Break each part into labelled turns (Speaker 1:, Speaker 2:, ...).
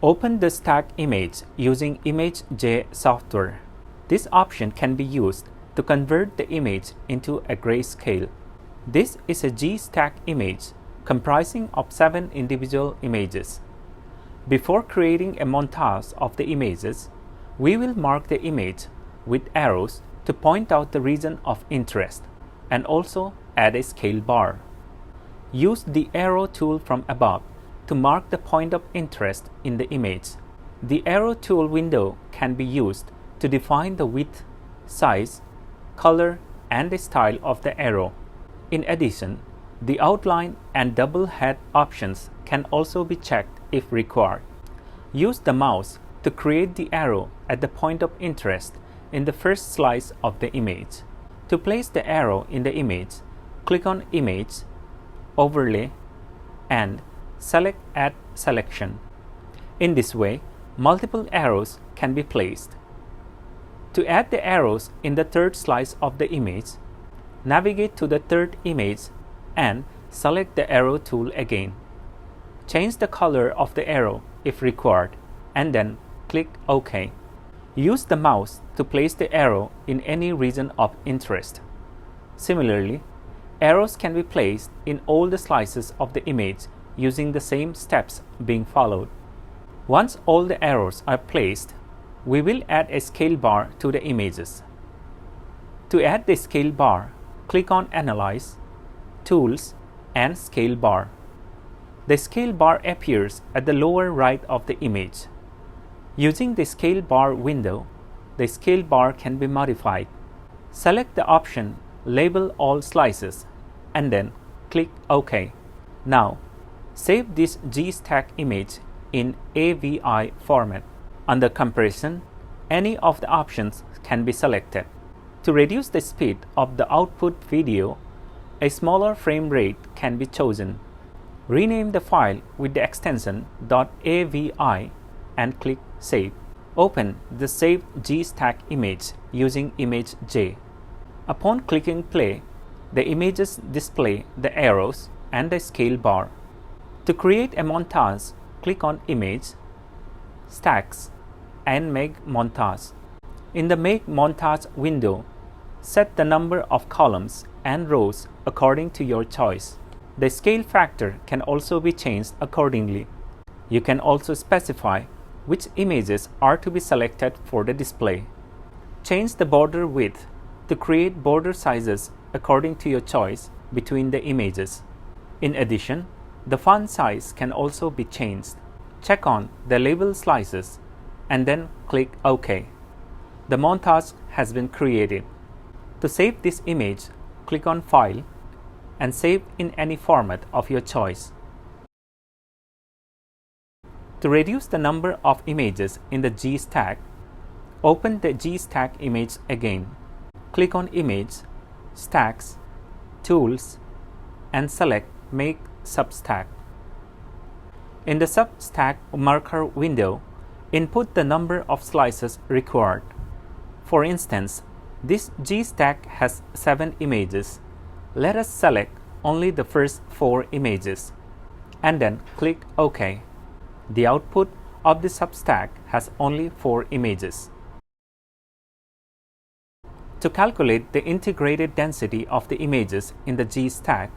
Speaker 1: Open the stack image using ImageJ software. This option can be used to convert the image into a grayscale. This is a zStack image comprising of 7 individual images. Before creating a montage of the images, we will mark the image with arrows to point out the region of interest and also add a scale bar. Use the arrow tool from above to mark the point of interest in the image. The arrow tool window can be used to define the width, size, color, and the style of the arrow. In addition, the outline and double head options can also be checked if required. Use the mouse to create the arrow at the point of interest in the first slice of the image. To place the arrow in the image, click on Image, Overlay, and select Add Selection. In this way, multiple arrows can be placed. To add the arrows in the third slice of the image, navigate to the third image and select the arrow tool again. Change the color of the arrow if required, and then click OK. Use the mouse to place the arrow in any region of interest. Similarly, arrows can be placed in all the slices of the image using the same steps being followed. Once all the arrows are placed, we will add a scale bar to the images. To add the scale bar, click on Analyze, Tools, and Scale Bar. The scale bar appears at the lower right of the image. Using the scale bar window, the scale bar can be modified. Select the option Label All Slices and then click OK. Now, save this zStack image in AVI format. Under Compression, any of the options can be selected. To reduce the speed of the output video, a smaller frame rate can be chosen. Rename the file with the extension .avi and click Save. Open the saved zStack image using ImageJ. Upon clicking play, the images display the arrows and the scale bar. To create a montage, click on Image, Stacks, and Make Montage. In the Make Montage window, set the number of columns and rows according to your choice. The scale factor can also be changed accordingly. You can also specify which images are to be selected for the display. Change the border width to create border sizes according to your choice between the images. In addition, the font size can also be changed. Check on the label slices and then click OK. The montage has been created. To save this image, click on File and save in any format of your choice. To reduce the number of images in the zStack, open the zStack image again. Click on Image, Stacks, Tools, and select Make Substack. In the Substack marker window, input the number of slices required. For instance, this zStack has 7 images. Let us select only the first 4 images and then click OK. The output of the Substack has only 4 images. To calculate the integrated density of the images in the zStack,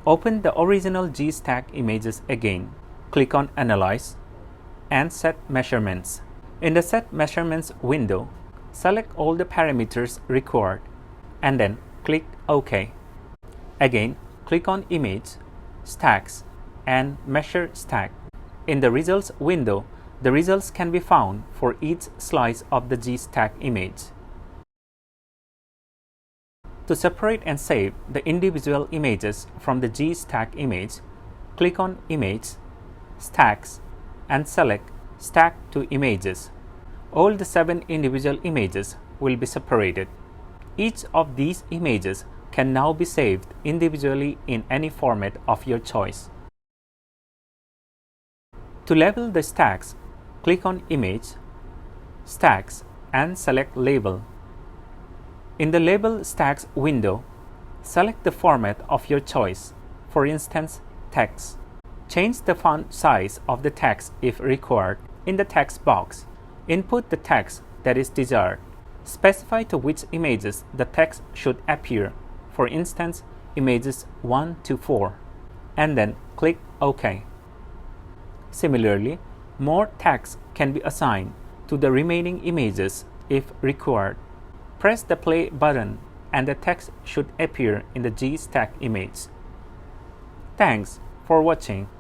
Speaker 1: open the original zStack images again. Click on Analyze and Set Measurements. In the Set Measurements window, select all the parameters required and then click OK. Again, click on Image, Stacks, and Measure Stack. In the Results window, the results can be found for each slice of the zStack image. To separate and save the individual images from the zStack image, click on Image, Stacks, and select Stack to Images. All the 7 individual images will be separated. Each of these images can now be saved individually in any format of your choice. To label the stacks, click on Image, Stacks, and select Label. In the Label Stacks window, select the format of your choice, for instance, text. Change the font size of the text if required In the text box, input the text that is desired. Specify to which images the text should appear, for instance, images 1 to 4, and then click OK. Similarly, more text can be assigned to the remaining images if required. Press the play button and the text should appear in the zStack image. Thanks for watching.